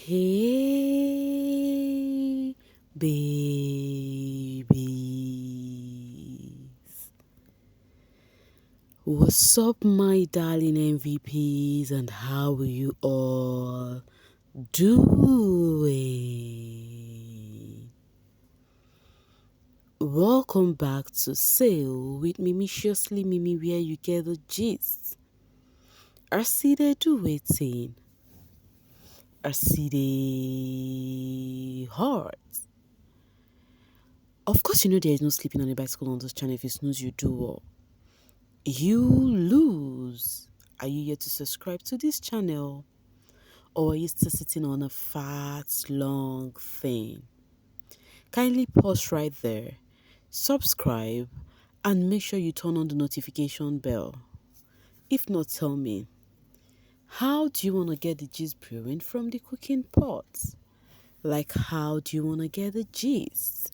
Hey, babies. What's up, my darling MVPs, and how are you all doing? Welcome back to Sail with Mimiciously Mimi, where you get the gist. I see they do waiting. I see they hard. Of course, you know there is no sleeping on a bicycle on this channel. If you snooze, you do well. You lose. Are you yet to subscribe to this channel? Or are you still sitting on a fat, long thing? Kindly pause right there, subscribe, and make sure you turn on the notification bell. If not, tell me, how do you want to get the gist brewing from the cooking pot? Like, how do you want to get the gist?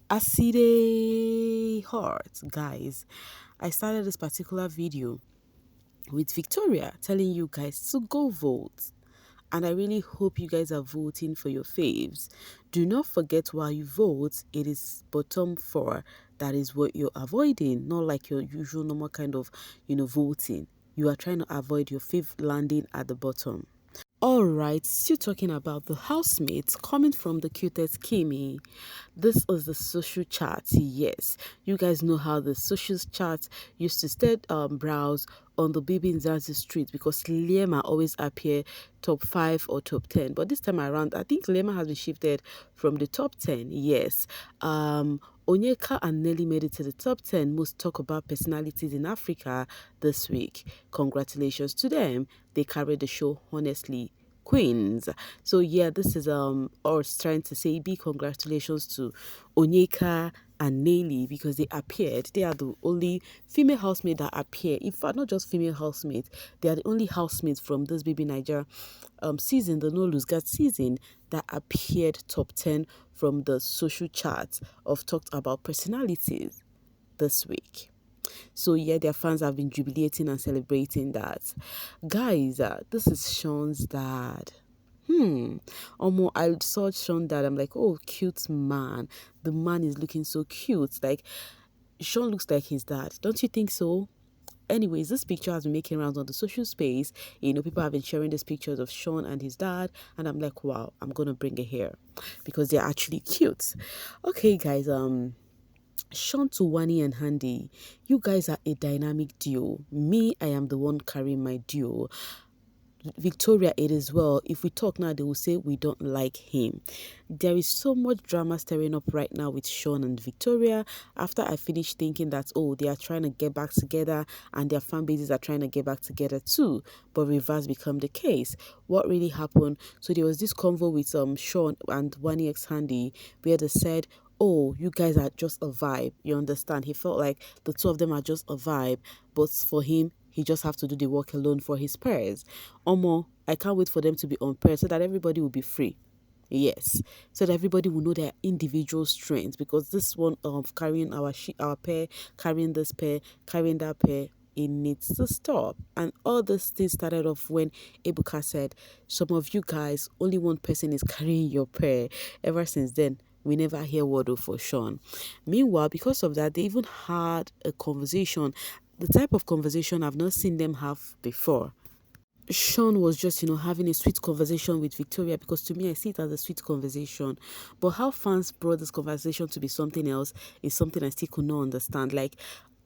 Acide heart, guys. I started this particular video with Victoria telling you guys to go vote. And I really hope you guys are voting for your faves. Do not forget while you vote, it is bottom 4. That is what you're avoiding. Not like your usual normal kind of, voting. You are trying to avoid your fave landing at the bottom. Alright, still talking about the housemates coming from the cutest Kimi. This is the social chart. Yes, you guys know how the social chart used to stay browse on the bbnaija street because Lema always appear top 5 or top 10. But this time around, I think Lema has been shifted from the top 10. Yes. Onyeka and Nelly made it to the top 10 most talk about personalities in Africa this week. Congratulations to them. They carried the show honestly. Queens. So yeah, this is us trying to say big congratulations to Onyeka and Nelly because they appeared. They are the only female housemates that appear. In fact, not just female housemates, they are the only housemates from this bbnaija season, the No Lose God season, that appeared top 10 from the social chart of talked about personalities this week. So yeah, their fans have been jubilating and celebrating that. Guys, this is Shaun's dad. I saw Shaun dad. I'm like, oh, cute man. The man is looking so cute. Like, Shaun looks like his dad. Don't you think so? Anyways, this picture has been making rounds on the social space. People have been sharing these pictures of Shaun and his dad, and I'm like, wow, I'm gonna bring it here because they're actually cute. Okay, guys, Shaun to Wanni and Handy, you guys are a dynamic duo. Me, I am the one carrying my duo. Victoria, it as well. If we talk now, they will say we don't like him. There is so much drama stirring up right now with Shaun and Victoria. After I finished thinking that, oh, they are trying to get back together and their fan bases are trying to get back together too, but reverse become the case. What really happened? So there was this convo with Shaun and Wanni X Handy where they said, oh, you guys are just a vibe. You understand? He felt like the two of them are just a vibe, but for him, he just have to do the work alone for his pairs. Omo, I can't wait for them to be on pairs so that everybody will be free. Yes, so that everybody will know their individual strengths because this one of carrying our pair, carrying this pair, carrying that pair, it needs to stop. And all this thing started off when Ebuka said, some of you guys, only one person is carrying your pair. Ever since then, we never hear word of for Shaun. Meanwhile, because of that, they even had a conversation, the type of conversation I've not seen them have before. Shaun was just, having a sweet conversation with Victoria because to me, I see it as a sweet conversation. But how fans brought this conversation to be something else is something I still could not understand. Like,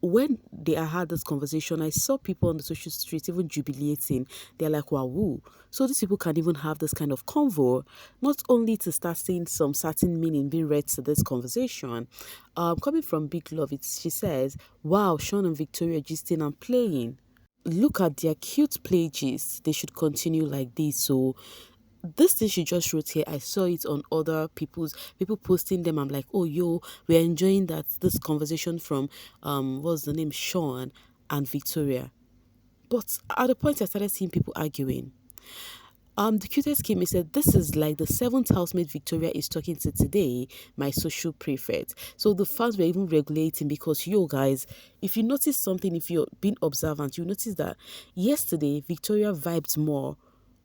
when they had this conversation, I saw people on the social streets even jubilating. They're like, wow, so these people can even have this kind of convo, not only to start seeing some certain meaning being read to this conversation. Coming from Big Love, she says, wow, Shaun and Victoria gisting and playing. Look at their cute play gist. They should continue like this. So this thing she just wrote here, I saw it on other people posting them. I'm like, oh yo, we're enjoying that this conversation from what's the name, Shaun and Victoria. But at the point I started seeing people arguing. The cutest came and said, this is like the 7th housemate Victoria is talking to today, my social prefect. So the fans were even regulating because, yo guys, if you notice something, if you're being observant, you notice that yesterday Victoria vibed more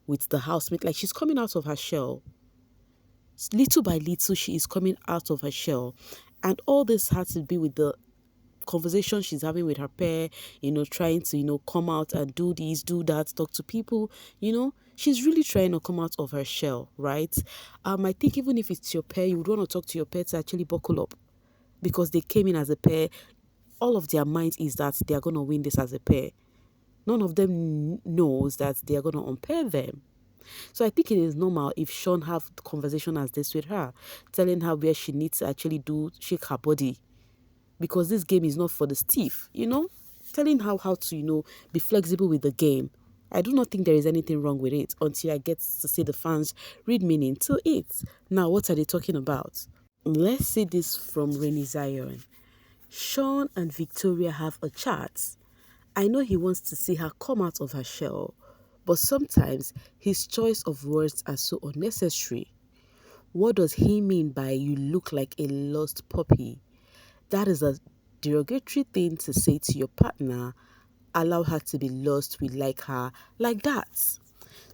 with the housemate. Like, she's coming out of her shell. Little by little, she is coming out of her shell. And all this has to be with the conversation she's having with her pair, trying to, come out and do this, do that, talk to people, she's really trying to come out of her shell, right? I think even if it's your pair, you would want to talk to your pair to actually buckle up because they came in as a pair. All of their minds is that they are going to win this as a pair. None of them knows that they are going to unpair them. So I think it is normal if Shaun have the conversation as this with her, telling her where she needs to actually shake her body, because this game is not for the stiff, telling her how to, be flexible with the game. I do not think there is anything wrong with it until I get to see the fans read meaning to it. Now, what are they talking about? Let's see this from Rainy Zion. Shaun and Victoria have a chat. I know he wants to see her come out of her shell, but sometimes his choice of words are so unnecessary. What does he mean by "you look like a lost puppy"? That is a derogatory thing to say to your partner. Allow her to be lost. We like her like that.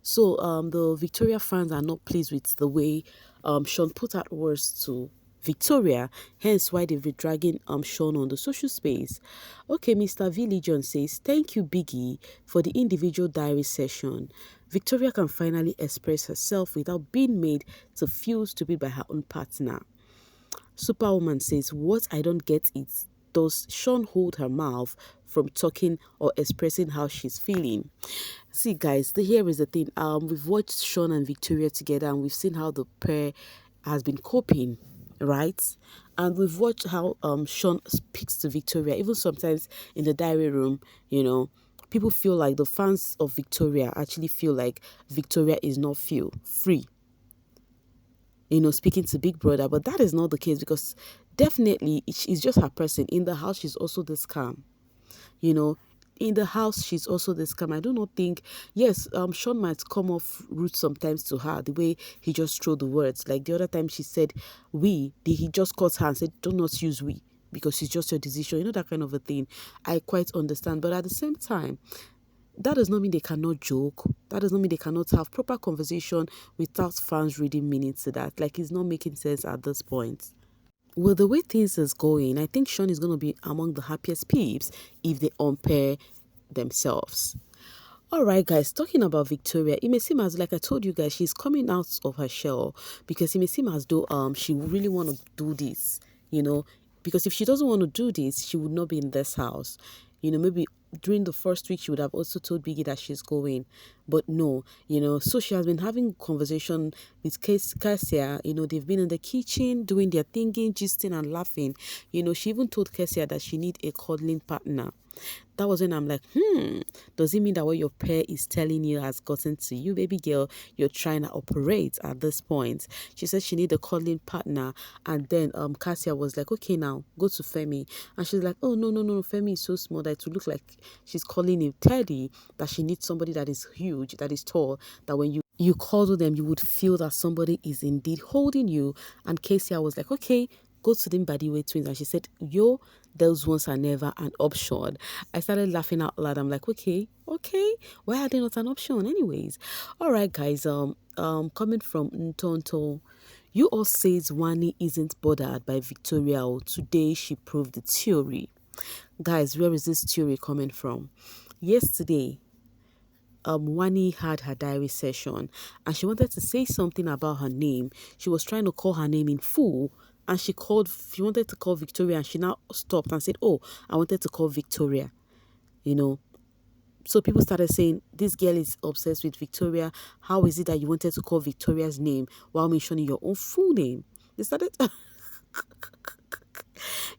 So the Victoria fans are not pleased with the way Shaun put out words to Victoria, hence why they've been dragging Shaun on the social space. Okay, Mr. V. Legion says, thank you, Biggie, for the individual diary session. Victoria can finally express herself without being made to feel stupid by her own partner. Superwoman says, what I don't get is, does Shaun hold her mouth from talking or expressing how she's feeling? See, guys, here is the thing. We've watched Shaun and Victoria together, and we've seen how the pair has been coping, right? And we've watched how Shaun speaks to Victoria. Even sometimes in the diary room, people feel like the fans of Victoria actually feel like Victoria is not feel free, speaking to Big Brother. But that is not the case, because definitely it's just her person. In the house, she's also this calm, in the house, she's also this calm. I do not think, yes, Shaun might come off rude sometimes to her, the way he just threw the words. Like the other time she said, he just caught her and said, do not use we, because it's just your decision, that kind of a thing. I quite understand. But at the same time, that does not mean they cannot joke. That does not mean they cannot have proper conversation without fans reading meaning to that. Like, it's not making sense at this point. Well, the way things is going, I think Shaun is going to be among the happiest peeps if they unpair themselves. All right, guys, talking about Victoria, it may seem as, like I told you guys, she's coming out of her shell, because it may seem as though she really want to do this, because if she doesn't want to do this, she would not be in this house. Maybe during the first week, she would have also told Biggie that she's going. But no, so she has been having conversation with Kassia. They've been in the kitchen doing their thinking, gisting and laughing. She even told Kassia that she need a cuddling partner. That was when I'm like, does it mean that what your pair is telling you has gotten to you, baby girl? You're trying to operate at this point. She said she need a cuddling partner, and then Kassia was like, okay, now go to Femi, and she's like, oh no, Femi is so small that it will look like she's calling him Teddy. That she needs somebody that is huge, that is tall, that when you cuddle them, you would feel that somebody is indeed holding you. And Kassia was like, okay, go to them by the way twins. And she said, yo, those ones are never an option. I started laughing out loud. I'm like, okay, why are they not an option anyways? All right, guys, coming from Ntonto, you all says Wanni isn't bothered by Victoria. Today she proved the theory. Guys, where is this theory coming from? Yesterday, Wanni had her diary session, and she wanted to say something about her name. She was trying to call her name in full, and she wanted to call Victoria, and she now stopped and said, oh, I wanted to call Victoria. So people started saying, this girl is obsessed with Victoria. How is it that you wanted to call Victoria's name while mentioning your own full name? They started...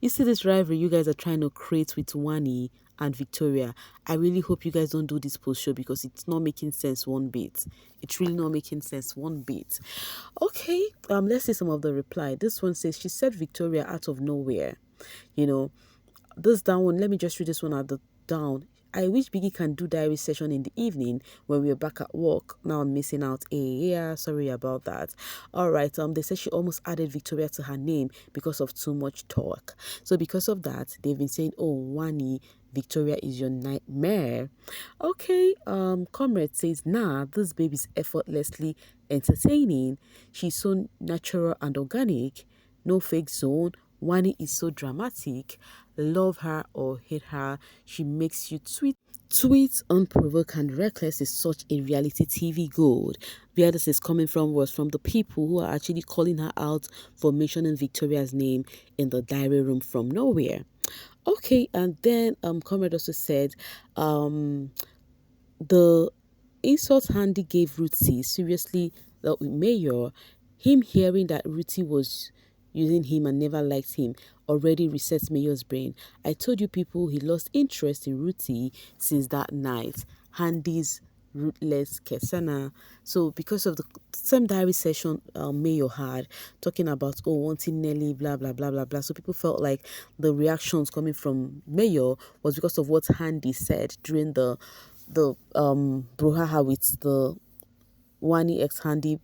You see this rivalry you guys are trying to create with Wanni and Victoria. I really hope you guys don't do this post show, because it's not making sense one bit. It's really not making sense one bit. Okay, let's see some of the reply. This one says, she said Victoria out of nowhere. This down one, let me just read this one at the down. I wish Biggie can do diary session in the evening when we're back at work. Now I'm missing out. Yeah, sorry about that. All right. They said she almost added Victoria to her name because of too much talk. So because of that, they've been saying, oh, Wanni, Victoria is your nightmare. Okay, Comrade says, nah, this baby's effortlessly entertaining. She's so natural and organic. No fake zone. Wanni is so dramatic. Love her or hate her. She makes you tweet unprovoked and reckless is such a reality TV gold. Where this is coming from was from the people who are actually calling her out for mentioning Victoria's name in the diary room from nowhere. Okay, and then Comrade also said the insult Handy gave Ruthie, seriously, that with Mayor, him hearing that Ruthie was using him and never liked him already resets Mayor's brain. I told you people he lost interest in Ruthie since that night. Handy's ruthless Kesana. So because of the same diary session Mayor had talking about wanting Nelly, blah blah blah blah blah. So people felt like the reactions coming from Mayor was because of what Handy said during the brouhaha with the Wanni ex Handy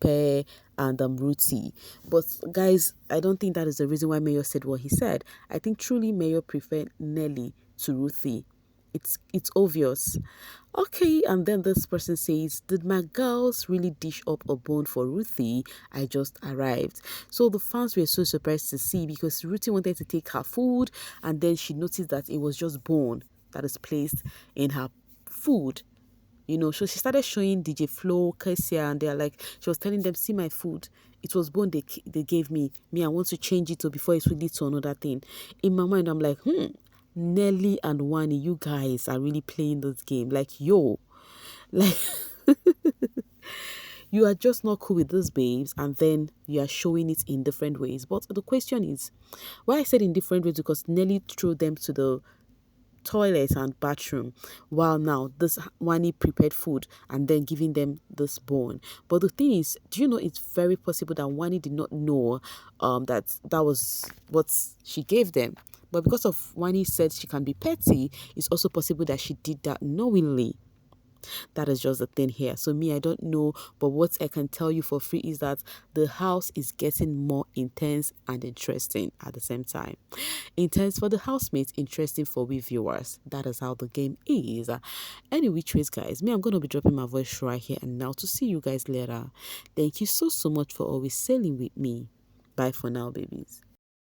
pair and Ruti. But guys, I don't think that is the reason why Mayor said what he said. I think truly Mayor preferred Nelly to Ruthie. It's obvious. Okay, and then this person says, did my girls really dish up a bone for Ruthie? I just arrived. So the fans were so surprised to see because Ruthie wanted to take her food and then she noticed that it was just bone that is placed in her food. So she started showing DJ Flo, Kassia, and they're like, she was telling them, see my food. It was bone they gave me. Me, I want to change it before it will lead to another thing. In my mind, I'm like, Nelly and Wanni, you guys are really playing this game. Like, yo, like, you are just not cool with these babes, and then you are showing it in different ways. But the question is, why I said in different ways, because Nelly threw them to the toilet and bathroom, while now this Wanni prepared food and then giving them this bone. But the thing is, do you know it's very possible that Wanni did not know that was what she gave them. But because of Wanni said she can be petty, it's also possible that she did that knowingly. That is just the thing here. So me, I don't know, but what I can tell you for free is that the house is getting more intense and interesting at the same time. Intense for the housemates, interesting for we viewers. That is how the game is. Any which ways, guys, me, I'm going to be dropping my voice right here and now to see you guys later. Thank you so much for always sailing with me. Bye for now, babies.